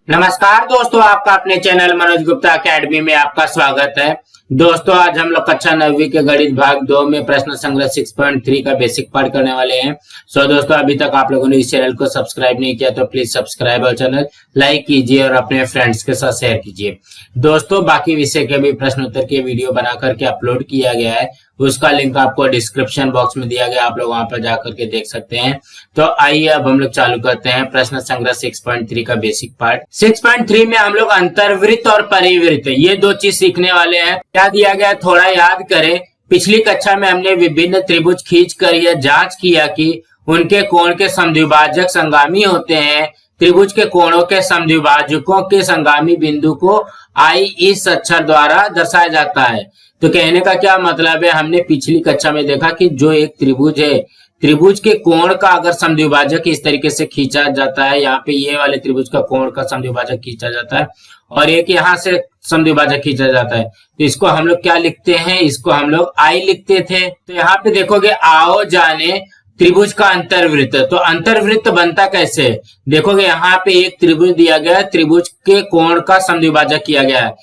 नमस्कार दोस्तों, आपका अपने चैनल मनोज गुप्ता अकेडमी में आपका स्वागत है। दोस्तों, आज हम लोग कक्षा 9वीं के गणित भाग 2 में प्रश्न संग्रह 6.3 का बेसिक पार्ट करने वाले हैं। दोस्तों, अभी तक आप लोगों ने इस चैनल को सब्सक्राइब नहीं किया तो प्लीज सब्सक्राइब और चैनल लाइक कीजिए और अपने फ्रेंड्स के साथ शेयर कीजिए। दोस्तों, बाकी विषय के भी प्रश्न उत्तर के वीडियो बना करके अपलोड किया गया है, उसका लिंक आपको डिस्क्रिप्शन बॉक्स में दिया गया, आप लोग वहां पर जाकर के देख सकते हैं। तो आइए अब हम लोग चालू करते हैं प्रश्न संग्रह 6.3 का बेसिक पार्ट। 6.3 में हम लोग अंतर्वृत्त और परिवृत्त ये दो चीज सीखने वाले हैं। क्या दिया गया थोड़ा याद करें। पिछली कक्षा में हमने विभिन्न त्रिभुज खींच कर यह जांच किया कि उनके कोण के समद्विभाजक संगामी होते हैं। त्रिभुज के कोणों के समद्विभाजकों के संगामी बिंदु को आई इस अक्षर द्वारा दर्शाया जाता है। तो कहने का क्या मतलब है, हमने पिछली कक्षा में देखा कि जो एक त्रिभुज है, त्रिभुज के कोण का अगर समद्विभाजक इस तरीके से खींचा जाता है, यहाँ पे ये वाले त्रिभुज का कोण का समद्विभाजक खींचा जाता है और एक यहाँ से समद्विभाजक खींचा जाता है, तो इसको हम लोग क्या लिखते हैं, इसको हम लोग आई लिखते थे। तो यहाँ पे देखोगे आओ जाने त्रिभुज का अंतर्वृत्त। तो अंतर्वृत्त बनता कैसे, देखोगे यहाँ पे एक त्रिभुज दिया गया है, त्रिभुज के कोण का समद्विभाजक किया गया है।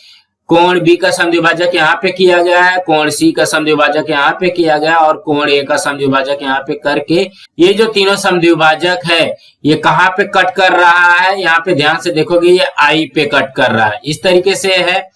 कोण बी का समद्विभाजक यहाँ पे किया गया है, कोण सी का समद्विभाजक यहाँ पे किया गया और कोण ए का समद्विभाजक यहाँ पे करके ये जो तीनों समद्विभाजक है ये कहाँ पे कट कर रहा है, यहाँ पे ध्यान से देखोगे ये आई पे कट कर रहा है। इस तरीके से है,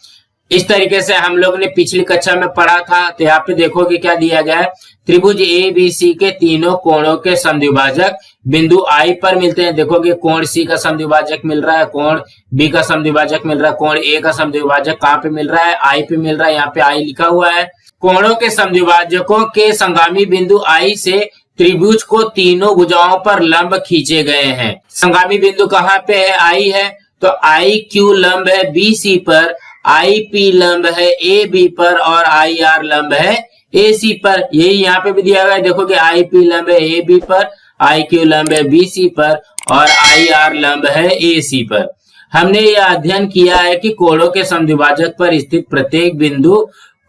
इस तरीके से हम लोग ने पिछली कक्षा में पढ़ा था। तो यहाँ पे देखोगे क्या दिया गया है, त्रिभुज ए बी सी के तीनों कोणों के समद्विभाजक बिंदु आई पर मिलते हैं। देखोगे कोण सी का समद्विभाजक मिल रहा है, कोण बी का समद्विभाजक मिल रहा है, कोण ए का समद्विभाजक कहाँ पे मिल रहा है, आई पे मिल रहा है। यहाँ पे आई लिखा हुआ है। कोणों के समद्विभाजकों के संगामी बिंदु आई से त्रिभुज को तीनों भुजाओं पर लंब खींचे गए हैं। संगामी बिंदु कहाँ पे है, आई है, तो आई क्यू लंब है बी सी पर, आई पी लंब है ए बी पर और आई आर लंब है ए सी पर। यही यहाँ पे भी दिया गया है, देखोगे आई पी लंब है ए बी पर, आई क्यू लंब है बी सी पर और आई आर लंब है ए सी पर। हमने यह अध्ययन किया है कि कोणों के समद्विभाजक पर स्थित प्रत्येक बिंदु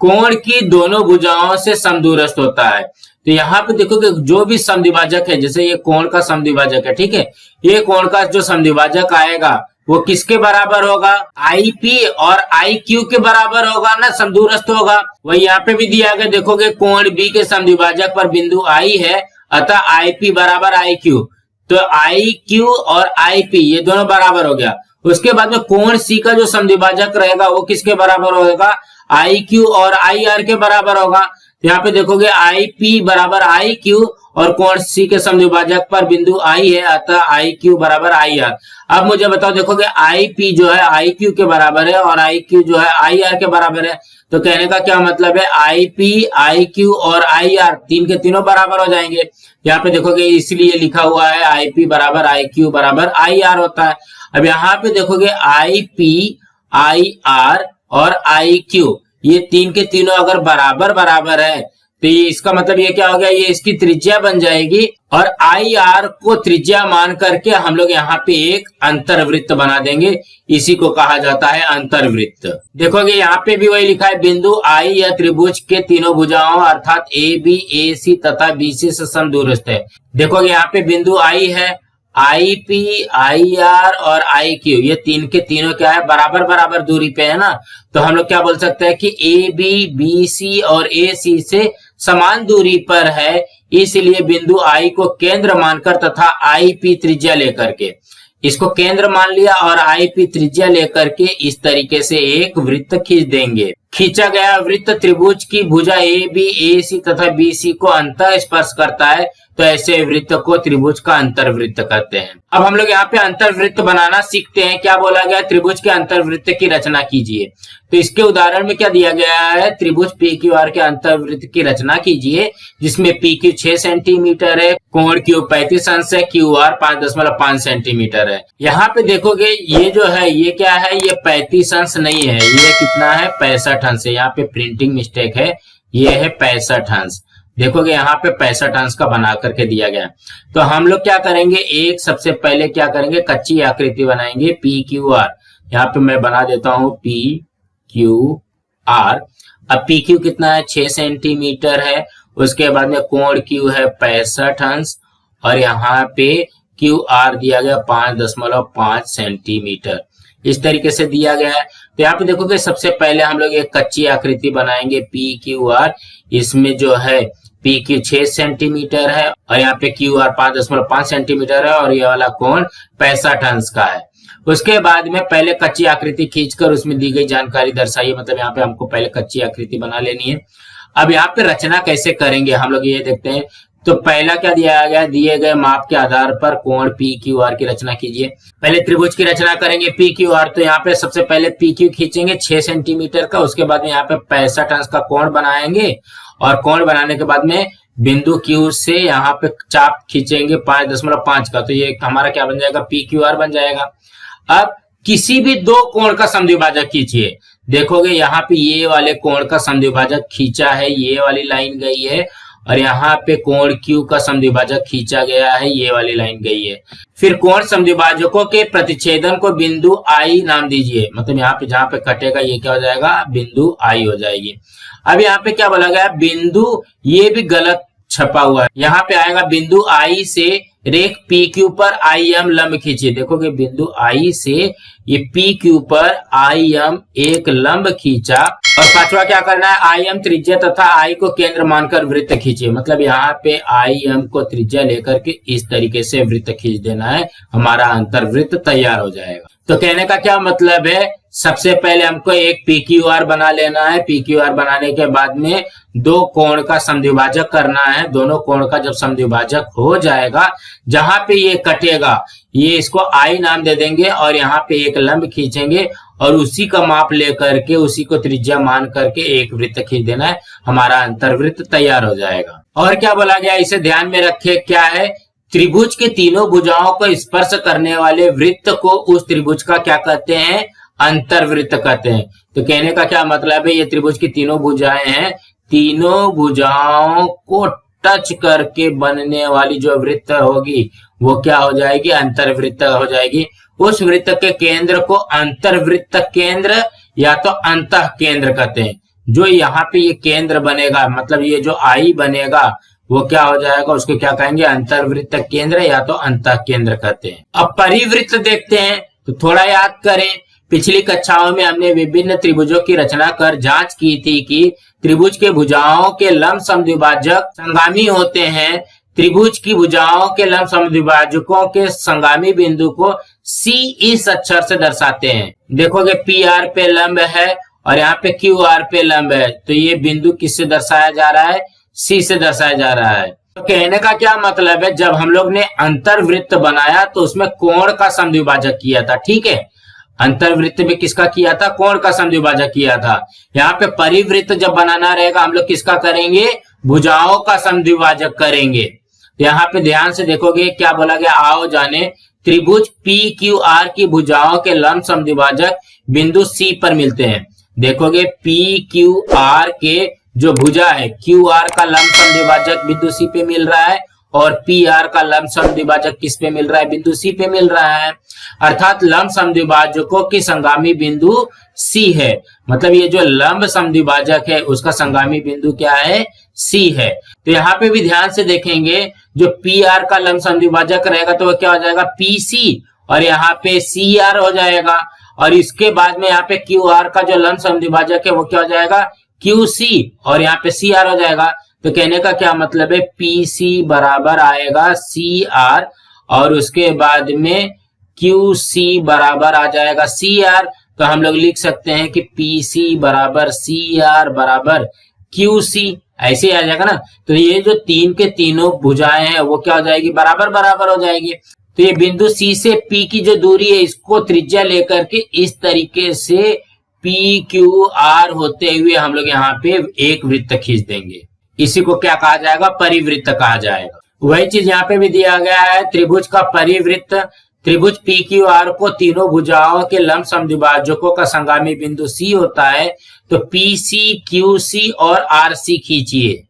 कोण की दोनों भुजाओं से समदूरस्थ होता है। तो यहाँ पे देखोगे जो भी समद्विभाजक है, जैसे ये कोण का समद्विभाजक है, ठीक है, ये कोण का जो समद्विभाजक आएगा वो किसके बराबर होगा, आई पी और आई क्यू के बराबर होगा ना, समदूरस्थ होगा। वही यहाँ पे भी दिया गया, देखोगे कोण बी के समद्विभाजक पर बिंदु आई है, अतः आई पी बराबर आई क्यू, तो आई क्यू और आई पी ये दोनों बराबर हो गया। उसके बाद में कोण सी का जो समद्विभाजक रहेगा वो किसके बराबर होगा, आई क्यू और आई आर के बराबर होगा। यहाँ पे देखोगे आई पी बराबर आई क्यू और कोण सी के समद्विभाजक पर बिंदु आई है, अतः आई क्यू बराबर आई आर। अब मुझे बताओ, देखोगे आई पी जो है आई क्यू के बराबर है और आई क्यू जो है आई आर के बराबर है। तो कहने का क्या मतलब है, आई पी आई क्यू और आई आर तीन के तीनों बराबर हो जाएंगे। यहाँ पे देखोगे इसलिए लिखा हुआ है आई पी बराबर आई क्यू बराबर आई आर होता है। अब यहाँ पे देखोगे आई पी आई आर और आई क्यू ये तीन के तीनों अगर बराबर बराबर है तो ये इसका मतलब ये क्या हो गया, ये इसकी त्रिज्या बन जाएगी और आई आर को त्रिज्या मान करके हम लोग यहाँ पे एक अंतर्वृत्त बना देंगे। इसी को कहा जाता है अंतर्वृत्त। देखोगे यहाँ पे भी वही लिखा है, बिंदु आई या त्रिभुज के तीनों भुजाओं अर्थात ए बी ए सी तथा बी सी से समदूरस्थ है। देखोगे यहाँ पे बिंदु आई है, आई पी आई आर और आई क्यू ये तीन के तीनों क्या है, बराबर बराबर दूरी पे है ना। तो हम लोग क्या बोल सकते हैं कि ए बी बी सी और ए सी से समान दूरी पर है, इसलिए बिंदु आई को केंद्र मानकर तथा आई पी त्रिज्या लेकर के, इसको केंद्र मान लिया और आई पी त्रिज्या लेकर के इस तरीके से एक वृत्त खींच देंगे। खींचा गया वृत्त त्रिभुज की भुजा ए बी ए सी तथा बी सी को अंतः स्पर्श करता है, तो ऐसे वृत्त को त्रिभुज का अंतर्वृत्त कहते हैं। अब हम लोग यहाँ पे अंतर्वृत्त बनाना सीखते हैं। क्या बोला गया, त्रिभुज के अंतर्वृत्त की रचना कीजिए। तो इसके उदाहरण में क्या दिया गया है, त्रिभुज पी क्यू आर के अंतर्वृत्त की रचना कीजिए, जिसमें पी क्यू 6 सेंटीमीटर है, कोण क्यू 35 अंश है, क्यू आर 5.5 सेंटीमीटर है। यहाँ पे देखोगे ये जो है ये क्या है, ये 35 अंश नहीं है, ये कितना है 65 अंश है। यहाँ पे प्रिंटिंग मिस्टेक है, ये है 65 अंश। देखोगे यहाँ पे 65 अंश का बना करके दिया गया। तो हम लोग क्या करेंगे, एक सबसे पहले क्या करेंगे, कच्ची आकृति बनाएंगे पी क्यू आर। यहाँ पे मैं बना देता हूं पी क्यू आर। अब पी क्यू कितना है, 6 सेंटीमीटर है। उसके बाद में कोण क्यू है 65 अंश और यहाँ पे क्यू आर दिया गया 5.5 सेंटीमीटर। इस तरीके से दिया गया है। तो यहाँ पे देखोगे सबसे पहले हम लोग एक कच्ची आकृति बनाएंगे पी क्यू आर। इसमें जो है पी क्यू 6 सेंटीमीटर है और यहाँ पे क्यू आर 5.5 सेंटीमीटर है और ये वाला कोण 65 अंश का है। उसके बाद में पहले कच्ची आकृति खींचकर उसमें दी गई जानकारी दर्शाइए, मतलब यहाँ पे हमको पहले कच्ची आकृति बना लेनी है। अब यहाँ पे रचना कैसे करेंगे हम लोग ये देखते हैं। तो पहला क्या दिया गया, दिए गए माप के आधार पर कोण पी क्यू आर की रचना कीजिए। पहले त्रिभुज की रचना करेंगे पी क्यू आर। तो यहाँ पे सबसे पहले पी क्यू खींचेंगे 6 सेंटीमीटर का, उसके बाद में यहाँ पे 65 अंश का कोण बनाएंगे और कोण बनाने के बाद में बिंदु क्यू से यहाँ पे चाप खींचेंगे 5.5 का। तो ये हमारा क्या बन जाएगा, पी क्यू आर बन जाएगा। अब किसी भी दो कोण का समद्विभाजक खींचिए। देखोगे यहाँ पे ये वाले कोण का समद्विभाजक खींचा है, ये वाली लाइन गई है, और यहाँ पे कोण Q का समद्विभाजक खींचा गया है, ये वाली लाइन गई है। फिर कोण समद्विभाजकों के प्रतिच्छेदन को बिंदु I नाम दीजिए, मतलब यहाँ पे जहां पे कटेगा ये क्या हो जाएगा, बिंदु I हो जाएगी। अब यहाँ पे क्या बोला गया, बिंदु, ये भी गलत छपा हुआ है। यहाँ पे आएगा बिंदु I से रेख PQ पर IM लंब खींचिए। देखोगे बिंदु I से ये PQ पर IM एक लंब खींचा। और पांचवा क्या करना है, IM त्रिज्या तथा I को केंद्र मानकर वृत्त खींचिए। मतलब यहाँ पे IM को त्रिज्या लेकर के इस तरीके से वृत्त खींच देना है, हमारा अंतर्वृत्त तैयार हो जाएगा। तो कहने का क्या मतलब है, सबसे पहले हमको एक PQR बना लेना है। PQR बनाने के बाद में दो कोण का समद्विभाजक करना है। दोनों कोण का जब समद्विभाजक हो जाएगा, जहां पे ये कटेगा ये इसको I नाम दे देंगे और यहाँ पे एक लंब खींचेंगे और उसी का माप लेकर के उसी को त्रिज्या मान करके एक वृत्त खींच देना है, हमारा अंतर्वृत्त तैयार हो जाएगा। और क्या बोला गया, इसे ध्यान में रखे, क्या है, त्रिभुज के तीनों भुजाओं को स्पर्श करने वाले वृत्त को उस त्रिभुज का क्या कहते हैं, अंतर्वृत्त कहते हैं। तो कहने का क्या मतलब है, ये त्रिभुज की तीनों भुजाएं हैं, तीनों भुजाओं को टच करके बनने वाली जो वृत्त होगी वो क्या हो जाएगी, अंतर्वृत्त हो जाएगी। उस वृत्त के केंद्र को अंतर्वृत्त केंद्र या तो अंतः केंद्र कहते हैं। जो यहाँ पे ये केंद्र बनेगा, मतलब ये जो I बनेगा वो क्या हो जाएगा, उसको क्या कहेंगे, अंतर्वृत्त केंद्र या तो अंतः केंद्र कहते हैं। अब परिवृत्त देखते हैं। तो थोड़ा याद करें, पिछली कक्षाओं में हमने विभिन्न त्रिभुजों की रचना कर जांच की थी कि त्रिभुज के भुजाओं के लंब समद्विभाजक संगामी होते हैं। त्रिभुज की भुजाओं के लंब समद्विभाजकों के संगामी बिंदु को C इस अक्षर से दर्शाते हैं। देखोगे PR पे लंब है और यहाँ पे QR पे लंब है, तो ये बिंदु किससे दर्शाया जा रहा है, C से दर्शाया जा रहा है। तो कहने का क्या मतलब है, जब हम लोग ने अंतर्वृत्त बनाया तो उसमें कोण का समद्विभाजक किया था, ठीक है। अंतर्वृत्त में किसका किया था, कोण का समद्विभाजक किया था। यहाँ पे परिवृत्त जब बनाना रहेगा हम लोग किसका करेंगे, भुजाओं का समद्विभाजक करेंगे। यहाँ पे ध्यान से देखोगे क्या बोला गया, आओ जाने त्रिभुज PQR की भुजाओं के लंब समद्विभाजक बिंदु C पर मिलते हैं। देखोगे PQR के जो भुजा है, QR का लंब समद्विभाजक बिंदु C पे मिल रहा है और PR का लंब समद्विभाजक किस पे मिल रहा है, बिंदु C पे मिल रहा है। अर्थात लंब समद्विभाजकों की संगामी बिंदु C है। मतलब ये जो लंब समद्विभाजक है उसका संगामी बिंदु क्या है, C है। तो यहाँ पे भी ध्यान से देखेंगे, जो PR का लंब समद्विभाजक रहेगा तो वो क्या हो जाएगा, PC, और यहाँ पे CR हो जाएगा। और इसके बाद में यहाँ पे QR का जो लंब समद्विभाजक है वो क्या हो जाएगा, QC, और यहाँ पे CR हो जाएगा। तो कहने का क्या मतलब है, PC बराबर आएगा CR और उसके बाद में QC बराबर आ जाएगा CR। तो हम लोग लिख सकते हैं कि PC बराबर CR बराबर QC, ऐसे आ जाएगा ना। तो ये जो तीन के तीनों भुजाएं हैं वो क्या हो जाएगी, बराबर बराबर हो जाएगी। तो ये बिंदु C से P की जो दूरी है इसको त्रिज्या लेकर के इस तरीके से PQR होते हुए हम लोग यहाँ पे एक वृत्त खींच देंगे। इसी को क्या कहा जाएगा, परिवृत्त कहा जाएगा। वही चीज यहाँ पे भी दिया गया है, त्रिभुज का परिवृत्त। त्रिभुज PQR को तीनों भुजाओं के लंब समद्विभाजकों का संगामी बिंदु C होता है। तो PC, QC और RC खींचिए।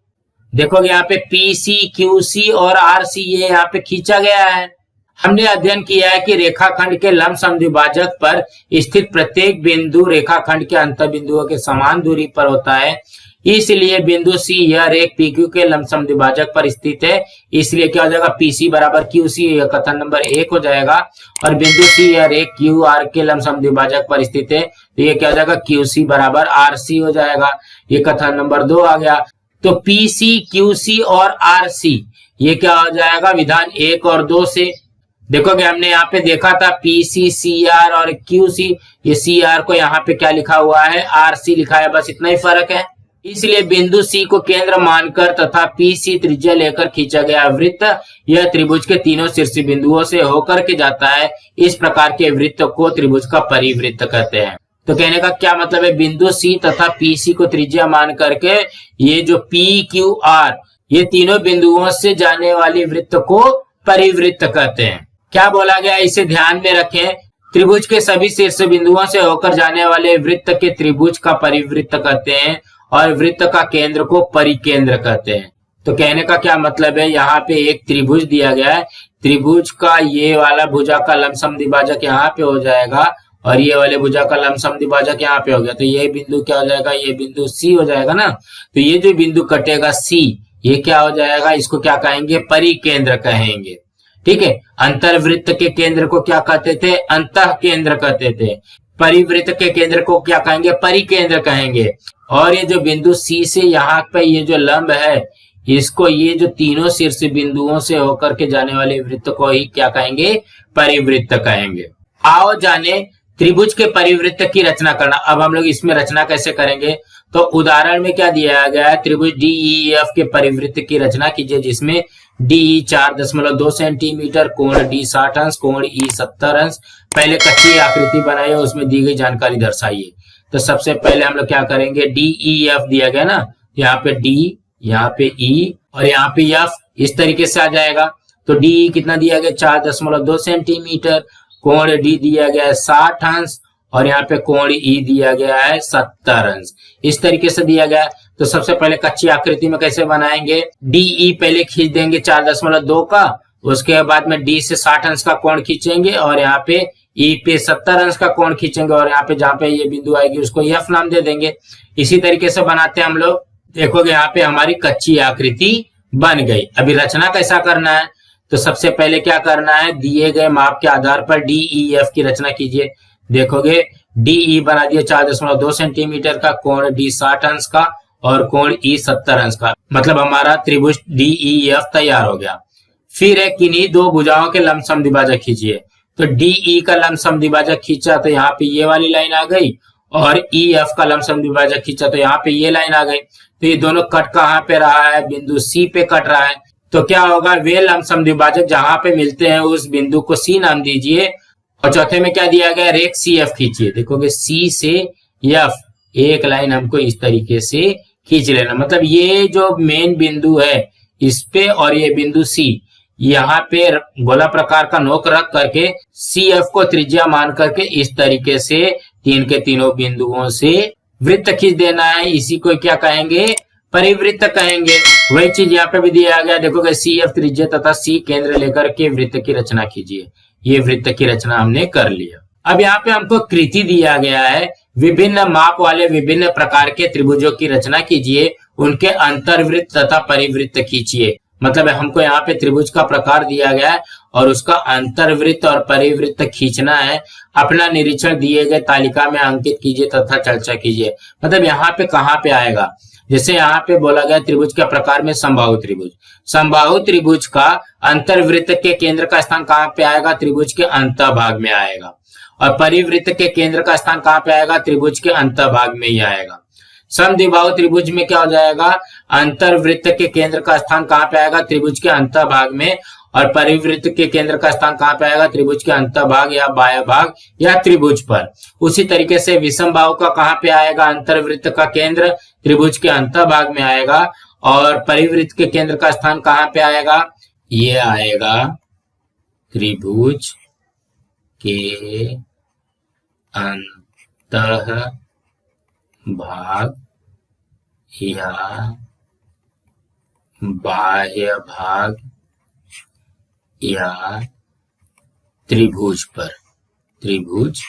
देखोगे यहाँ पे PC, QC और RC ये यहाँ पे खींचा गया है। हमने अध्ययन किया है कि रेखाखंड के लंब समद्विभाजक पर स्थित प्रत्येक बिंदु रेखाखंड के अंत बिंदुओं के समान दूरी पर होता है। इसलिए बिंदु सी यह रेख PQ के लमसम द्विभाजक पर स्थित है, इसलिए क्या हो जाएगा PC बराबर QC, यह कथन नंबर 1 हो जाएगा। और बिंदु सी यह रेख QR के लमसम द्विभाजक पर स्थित है, तो ये क्या हो जाएगा QC बराबर RC हो जाएगा, ये कथन नंबर 2 आ गया। तो PC, QC और RC ये क्या हो जाएगा विधान 1 और 2 से। देखोगे हमने यहाँ पे देखा था PC, CR और QC, ये CR को यहाँ पे क्या लिखा हुआ है RC लिखा है, बस इतना ही फर्क है। इसलिए बिंदु C को केंद्र मानकर तथा PC त्रिज्या लेकर खींचा गया वृत्त यह त्रिभुज के तीनों शीर्ष बिंदुओं से होकर के जाता है। इस प्रकार के वृत्त को त्रिभुज का परिवृत्त कहते हैं। तो कहने का क्या मतलब है, बिंदु C तथा PC को त्रिज्या मान करके ये जो PQR ये तीनों बिंदुओं से जाने वाली वृत्त को परिवृत्त कहते हैं। क्या बोला गया इसे ध्यान में रखें, त्रिभुज के सभी शीर्ष बिंदुओं से होकर जाने वाले वृत्त के त्रिभुज का परिवृत्त कहते हैं और वृत्त का केंद्र को परिकेंद्र कहते हैं। तो कहने का क्या मतलब है, यहाँ पे एक त्रिभुज दिया गया है, त्रिभुज का ये वाला भुजा का लमसम द्विभाजक यहाँ पे हो जाएगा और ये वाले भुजा का लमसम द्विभाजक यहाँ पे हो गया, तो ये बिंदु क्या हो जाएगा, ये बिंदु C हो जाएगा ना। तो ये जो बिंदु कटेगा C ये क्या हो जाएगा, इसको क्या कहेंगे, परिकेंद्र कहेंगे। ठीक है, अंतर्वृत्त के केंद्र को क्या कहते थे, अंतः केंद्र कहते थे। परिवृत्त के केंद्र को क्या कहेंगे, परिकेंद्र कहेंगे। और ये जो बिंदु C से यहाँ पे ये जो लंब है इसको ये जो तीनों शीर्ष बिंदुओं से होकर के जाने वाले वृत्त को ही क्या कहेंगे, परिवृत्त कहेंगे। आओ जाने त्रिभुज के परिवृत्त की रचना करना। अब हम लोग इसमें रचना कैसे करेंगे, तो उदाहरण में क्या दिया गया है, त्रिभुज DEF के परिवृत्त की रचना कीजिए जिसमें DE 4.2 सेंटीमीटर, कोण D 60 अंश, कोण E 70 अंश। पहले कच्ची आकृति बनाइए, उसमें दी गई जानकारी दर्शाइए। तो सबसे पहले हम लोग क्या करेंगे, DEF दिया गया ना, यहाँ पे D, यहाँ पे E और यहाँ पे F, इस तरीके से आ जाएगा। तो DE कितना दिया गया, 4.2 सेंटीमीटर, कोण D दिया गया है 60 अंश और यहाँ पे कोण E दिया गया है 70 अंश, इस तरीके से दिया गया है। तो सबसे पहले कच्ची आकृति में कैसे बनाएंगे, DE पहले खींच देंगे 4.2 का, उसके बाद में D से 60 अंश का कोण खींचेंगे और यहाँ पे E पे 70 अंश का कोण खींचेंगे और यहाँ पे जहाँ पे ये बिंदु आएगी उसको F नाम दे देंगे। इसी तरीके से बनाते हैं हम लोग। देखोगे यहाँ पे हमारी कच्ची आकृति बन गई। अभी रचना कैसा करना है, तो सबसे पहले क्या करना है, दिए गए माप के आधार पर DEF की रचना कीजिए। देखोगे DE बना दिया 4.2 सेंटीमीटर का, कोण D 60 अंश का और कोण E 70 अंश का, मतलब हमारा त्रिभुज DEF तैयार हो गया। फिर है किन्हीं दो भुजाओं के लमसम द्विभाजक खींचिए। तो DE का लमसम द्विभाजक खींचा तो यहाँ पे ये वाली लाइन आ गई और EF का लमसम द्विभाजक खींचा तो यहाँ पे ये लाइन आ गई। तो ये दोनों कट कहाँ पे रहा है, बिंदु C पे कट रहा है। तो क्या होगा, वे लमसम द्विभाजक जहां पे मिलते हैं उस बिंदु को C नाम दीजिए। और चौथे में क्या दिया गया, रेख CF खींचिए। देखोगे C से F एक लाइन हमको इस तरीके से खींच लेना, मतलब ये जो मेन बिंदु है इस पे और ये बिंदु C यहाँ पे गोला प्रकार का नोक रख करके CF को त्रिज्या मान करके इस तरीके से तीन के तीनों बिंदुओं से वृत्त खींच देना है। इसी को क्या कहेंगे, परिवृत्त कहेंगे। वही चीज यहाँ पे भी दिया गया, देखोगे CF त्रिज्या तथा C केंद्र लेकर के वृत्त की रचना कीजिए। ये वृत्त की रचना हमने कर लिया। अब यहाँ पे हमको कृति दिया गया है, विभिन्न माप वाले विभिन्न प्रकार के त्रिभुजों की रचना कीजिए, उनके अंतर्वृत्त तथा परिवृत्त खींचिए। मतलब हमको यहाँ पे त्रिभुज का प्रकार दिया गया है और उसका अंतर्वृत्त और परिवृत्त खींचना है। अपना निरीक्षण दिए गए तालिका में अंकित कीजिए तथा चर्चा कीजिए। मतलब यहाँ पे कहाँ पे आएगा, जैसे यहाँ पे बोला गया त्रिभुज के प्रकार में समबाहु त्रिभुज, समबाहु त्रिभुज का अंतर्वृत्त के केंद्र का स्थान कहाँ पे आएगा, त्रिभुज के अंतभाग में आएगा। और परिवृत्त के केंद्र का स्थान कहाँ पे आएगा, त्रिभुज के अंतभाग में ही आएगा। समद्विबाहु त्रिभुज में क्या हो जाएगा, अंतर्वृत्त के केंद्र का स्थान कहाँ पे आएगा, त्रिभुज के अंतभाग में। और परिवृत्त के केंद्र का स्थान कहाँ पे आएगा, त्रिभुज के अंतभाग या बाह्य भाग या त्रिभुज पर। उसी तरीके से विषम बाहु का कहाँ पे आएगा, अंतर्वृत्त का केंद्र त्रिभुज के अंतभाग में आएगा। और परिवृत्त के केंद्र का स्थान कहाँ पे आएगा, ये आएगा त्रिभुज के अंतः भाग या बाह्य भाग या त्रिभुज पर, त्रिभुज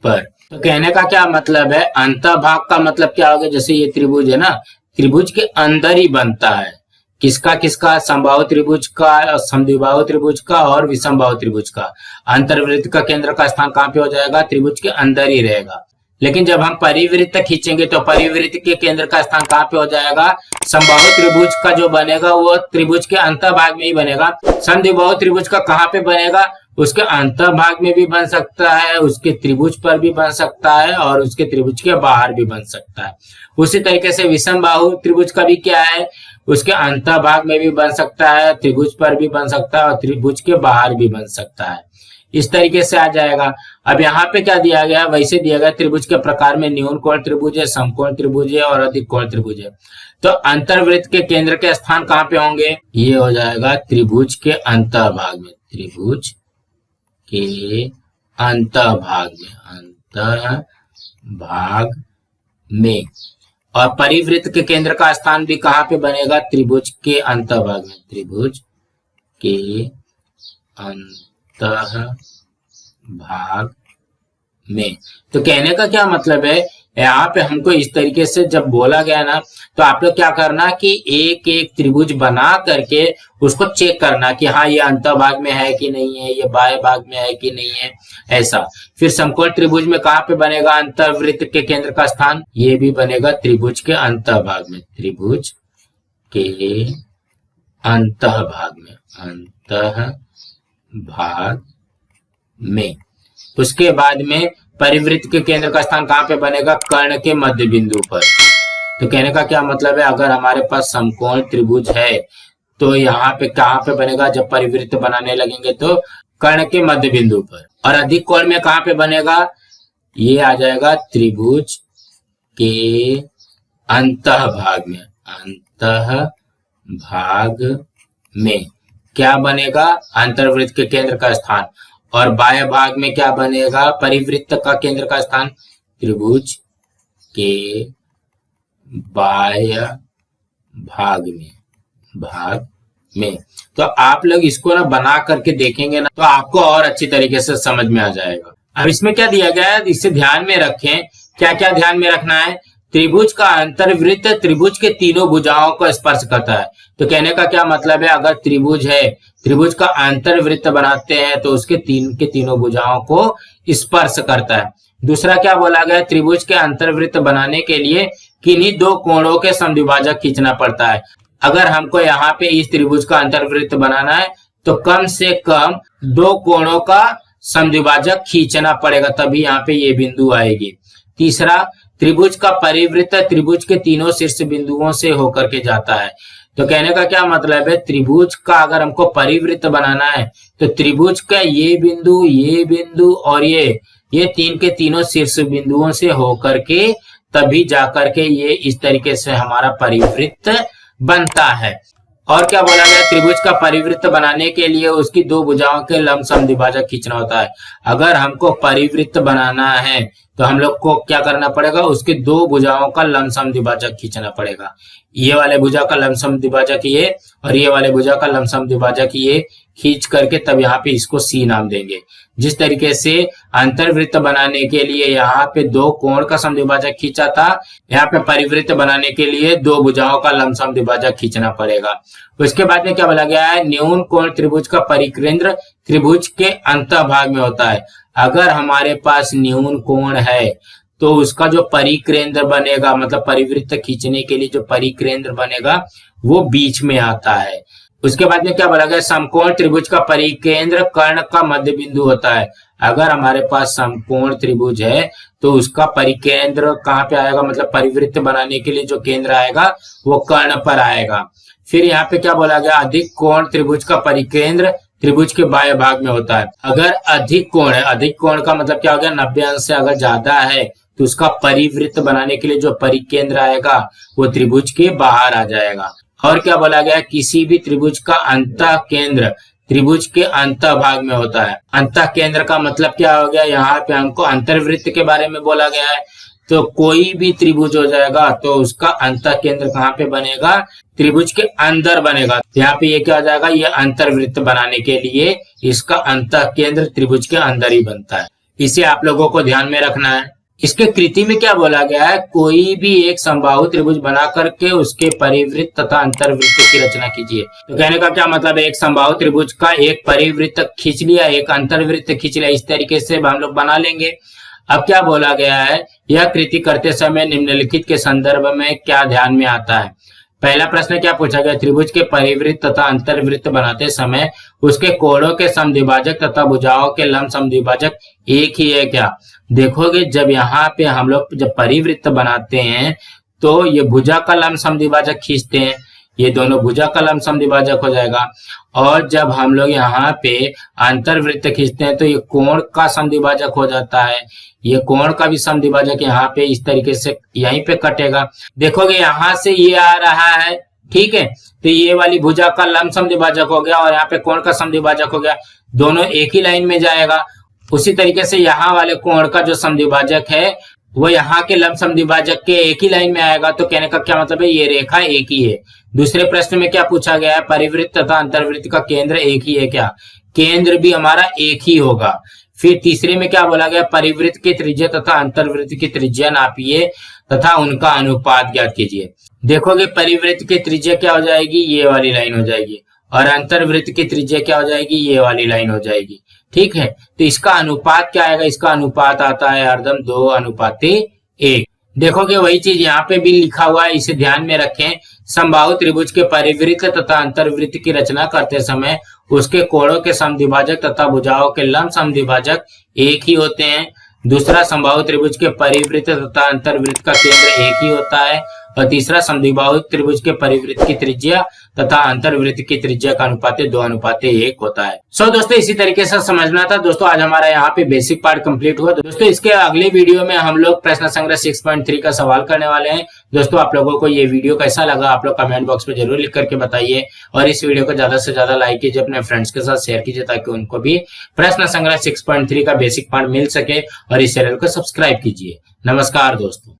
पर। तो कहने का क्या मतलब है, अंतः भाग का मतलब क्या होगा, जैसे ये त्रिभुज है ना, त्रिभुज के अंदर ही बनता है। किसका किसका? समबाहु त्रिभुज का, समद्विबाहु त्रिभुज का और विषमबाहु त्रिभुज का। अंतर्वृत्त का केंद्र का स्थान कहाँ पे हो जाएगा? त्रिभुज के अंदर ही रहेगा। लेकिन जब हम परिवृत्त खींचेंगे तो परिवृत्त के केंद्र का स्थान कहाँ पे हो जाएगा? समबाहु त्रिभुज का जो बनेगा वो त्रिभुज के अंतःभाग में ही बनेगा। समद्विबाहु त्रिभुज का कहाँ पे बनेगा? उसके अंतःभाग में भी बन सकता है, उसके त्रिभुज पर भी बन सकता है और उसके त्रिभुज के बाहर भी बन सकता है। उसी तरीके से विषमबाहु त्रिभुज का भी क्या है? उसके अंतःभाग में भी बन सकता है, त्रिभुज पर भी बन सकता है और त्रिभुज के बाहर भी बन सकता है। इस तरीके से आ जाएगा। अब यहाँ पे क्या दिया गया? वैसे दिया गया त्रिभुज के प्रकार में न्यून कोण त्रिभुज है, समकोण त्रिभुज है और अधिक कोण त्रिभुज है। तो अंतर्वृत्त के केंद्र के स्थान कहाँ पे होंगे? ये हो जाएगा त्रिभुज के अंतःभाग में, त्रिभुज के अंतःभाग में। और परिवृत्त के केंद्र का स्थान भी कहाँ पे बनेगा? त्रिभुज के अंतःभाग में, त्रिभुज के भाग में। तो कहने का क्या मतलब है? यहाँ पे हमको इस तरीके से जब बोला गया ना, तो आप लोग क्या करना कि एक एक त्रिभुज बना करके उसको चेक करना कि हाँ ये अंतःभाग में है कि नहीं है, ये बाह्य भाग में है कि नहीं है, ऐसा। फिर समकोण त्रिभुज में कहाँ पे बनेगा अंतर्वृत्त के केंद्र का स्थान? ये भी बनेगा त्रिभुज के अंतःभाग में, त्रिभुज के अंतःभाग में, अंतःभाग में। उसके बाद में परिवृत्त के केंद्र का स्थान कहाँ पे बनेगा? कर्ण के मध्य बिंदु पर। तो कहने का क्या मतलब है? अगर हमारे पास समकोण त्रिभुज है तो यहाँ पे कहाँ पे बनेगा? जब परिवृत्त बनाने लगेंगे तो कर्ण के मध्य बिंदु पर। और अधिक कोण में कहाँ पे बनेगा? ये आ जाएगा त्रिभुज के अंतःभाग में, अंतःभाग में क्या बनेगा? अंतर्वृत्त के केंद्र का स्थान। और बाह्य भाग में क्या बनेगा? परिवृत्त का केंद्र का स्थान, त्रिभुज के बाह्य भाग में। तो आप लोग इसको ना बना करके देखेंगे ना तो आपको और अच्छी तरीके से समझ में आ जाएगा। अब इसमें क्या दिया गया है, इसे ध्यान में रखें। क्या क्या ध्यान में रखना है? त्रिभुज का अंतर्वृत्त त्रिभुज के तीनों भुजाओं को स्पर्श करता है। तो कहने का क्या मतलब है? अगर त्रिभुज है, त्रिभुज का अंतर्वृत्त बनाते हैं तो उसके तीनों भुजाओं को स्पर्श करता है। दूसरा क्या बोला गया? त्रिभुज के अंतर्वृत्त बनाने के लिए किन्हीं दो कोणों के समद्विभाजक खींचना पड़ता है। अगर हमको यहाँ पे इस त्रिभुज का अंतर्वृत्त बनाना है तो कम से कम दो कोणों का समद्विभाजक खींचना पड़ेगा, तभी यहाँ पे ये बिंदु आएगी। तीसरा, त्रिभुज का परिवृत्त त्रिभुज के तीनों शीर्ष बिंदुओं से होकर के जाता है। तो कहने का क्या मतलब है? त्रिभुज का अगर हमको परिवृत्त बनाना है तो त्रिभुज का ये बिंदु और ये तीन के तीनों शीर्ष बिंदुओं से होकर के तभी जाकर के ये इस तरीके से हमारा परिवृत्त बनता है। और क्या बोला गया? त्रिभुज का परिवृत्त बनाने के लिए उसकी दो भुजाओं के लंब समद्विभाजक खींचना होता है। अगर हमको परिवृत्त बनाना है तो हम लोग को क्या करना पड़ेगा? उसके दो भुजाओं का लंब समद्विभाजक खींचना पड़ेगा। ये वाले भुजा का लंब समद्विभाजक ये और ये वाले भुजा का लंब समद्विभाजक ये खींच करके तब यहाँ पे इसको सी नाम देंगे। जिस तरीके से अंतर्वृत्त बनाने के लिए यहाँ पे दो कोण का समद्विभाजक खींचा था, यहाँ पे परिवृत्त बनाने के लिए दो भुजाओं का लंब समद्विभाजक खींचना पड़ेगा। उसके बाद में क्या बोला गया है? न्यून कोण त्रिभुज का परिकेंद्र त्रिभुज के अंतःभाग में होता है। अगर हमारे पास न्यून कोण है तो उसका जो परिकेंद्र बनेगा, मतलब परिवृत्त खींचने के लिए जो परिकेंद्र बनेगा वो बीच में आता है। उसके बाद में क्या बोला गया? समकोण त्रिभुज का परिकेंद्र कर्ण का मध्य बिंदु होता है। अगर हमारे पास समकोण त्रिभुज है तो उसका परिकेंद्र कहाँ पे आएगा? मतलब परिवृत्त बनाने के लिए जो केंद्र आएगा वो कर्ण पर आएगा। फिर यहाँ पे क्या बोला गया? अधिक कोण त्रिभुज का परिकेंद्र त्रिभुज के बाह्य भाग में होता है। अगर अधिक कोण है, अधिक कोण का मतलब क्या हो गया? 90 अंश से अगर ज्यादा है तो उसका परिवृत्त बनाने के लिए जो परिकेंद्र आएगा वो त्रिभुज के बाहर आ जाएगा। और क्या बोला गया? किसी भी त्रिभुज का अंतः केंद्र त्रिभुज के अंतः भाग में होता है। अंतः केंद्र का मतलब क्या हो गया? यहाँ पे हमको अंतर्वृत्त के बारे में बोला गया है। तो कोई भी त्रिभुज हो जाएगा तो उसका अंतः केंद्र कहाँ पे बनेगा? त्रिभुज के अंदर बनेगा। यहाँ पे ये क्या हो जाएगा? ये अंतर्वृत्त बनाने के लिए इसका अंतः केंद्र त्रिभुज के अंदर ही बनता है। इसे आप लोगों को ध्यान में रखना है। इसके कृति में क्या बोला गया है, कोई भी एक समबाहु त्रिभुज बना करके उसके परिवृत्त तथा अंतर्वृत्त की रचना कीजिए। तो कहने का क्या मतलब है, एक समबाहु त्रिभुज का एक परिवृत्त खींच लिया, एक अंतर्वृत्त खींच लिया, इस तरीके से हम लोग बना लेंगे। अब क्या बोला गया है, यह कृति करते समय निम्नलिखित के संदर्भ में क्या ध्यान में आता है। पहला प्रश्न क्या पूछा गया, त्रिभुज के परिवृत्त तथा अंतर्वृत्त बनाते समय उसके कोणों के समद्विभाजक तथा भुजाओं के लंब समद्विभाजक एक ही है क्या। देखोगे जब यहाँ पे हम लोग जब परिवृत्त बनाते हैं तो ये भुजा का लंब समद्विभाजक खींचते हैं, ये दोनों भुजा का लंब समद्विभाजक हो जाएगा। और जब हम लोग यहाँ पे अंतर्वृत्त खींचते हैं तो ये कोण का समद्विभाजक हो जाता है, ये कोण का भी समद्विभाजक यहाँ पे इस तरीके से यहीं पे कटेगा। देखोगे यहाँ से ये आ रहा है, ठीक है, तो ये वाली भुजा का लंब समद्विभाजक हो गया और यहाँ पे कोण का समद्विभाजक हो गया, दोनों एक ही लाइन में जाएगा। उसी तरीके से यहाँ वाले कोण का जो समद्विभाजक है वो यहाँ के लंब समद्विभाजक के एक ही लाइन में आएगा। तो कहने का क्या मतलब है, ये रेखा एक ही है। दूसरे प्रश्न में क्या पूछा गया है, परिवृत्त तथा अंतर्वृत्त का केंद्र एक ही है क्या, केंद्र भी हमारा एक ही होगा। फिर तीसरे में क्या बोला गया, परिवृत्त की त्रिज्या तथा अंतर्वृत्त की त्रिज्या नापिए तथा उनका अनुपात ज्ञात कीजिए। देखोगे परिवृत्त की त्रिज्या क्या हो जाएगी, ये वाली लाइन हो जाएगी, और अंतर्वृत्त की त्रिज्या क्या हो जाएगी, ये वाली लाइन हो जाएगी। ठीक है, तो इसका अनुपात क्या आएगा, इसका अनुपात आता है हरदम 2:1। देखोगे वही चीज यहाँ पे भी लिखा हुआ है, इसे ध्यान में रखें। समबाहु त्रिभुज के परिवृत्त तथा अंतर्वृत्त की रचना करते समय उसके कोणों के समद्विभाजक तथा भुजाओं के लंब समद्विभाजक एक ही होते हैं। दूसरा, समबाहु त्रिभुज के परिवृत्त तथा अंतर्वृत्त का केंद्र एक ही होता है। और तीसरा, समद्विबाहु त्रिभुज के परिवृत्त की त्रिज्या तथा अंतर्वृत्त की त्रिज्या का अनुपात 2:1 होता है। सो दोस्तों इसी तरीके से समझना था। दोस्तों आज हमारा यहाँ पे बेसिक पार्ट कंप्लीट हुआ। दोस्तों इसके अगले वीडियो में हम लोग प्रश्न संग्रह 6.3 का सवाल करने वाले हैं। दोस्तों आप लोगों को ये वीडियो कैसा लगा आप लोग कमेंट बॉक्स में जरूर लिख करके बताइए, और इस वीडियो को ज्यादा से ज्यादा लाइक कीजिए, अपने फ्रेंड्स के साथ शेयर कीजिए ताकि उनको भी प्रश्न संग्रह 6.3 का बेसिक पार्ट मिल सके, और इस चैनल को सब्सक्राइब कीजिए। नमस्कार दोस्तों।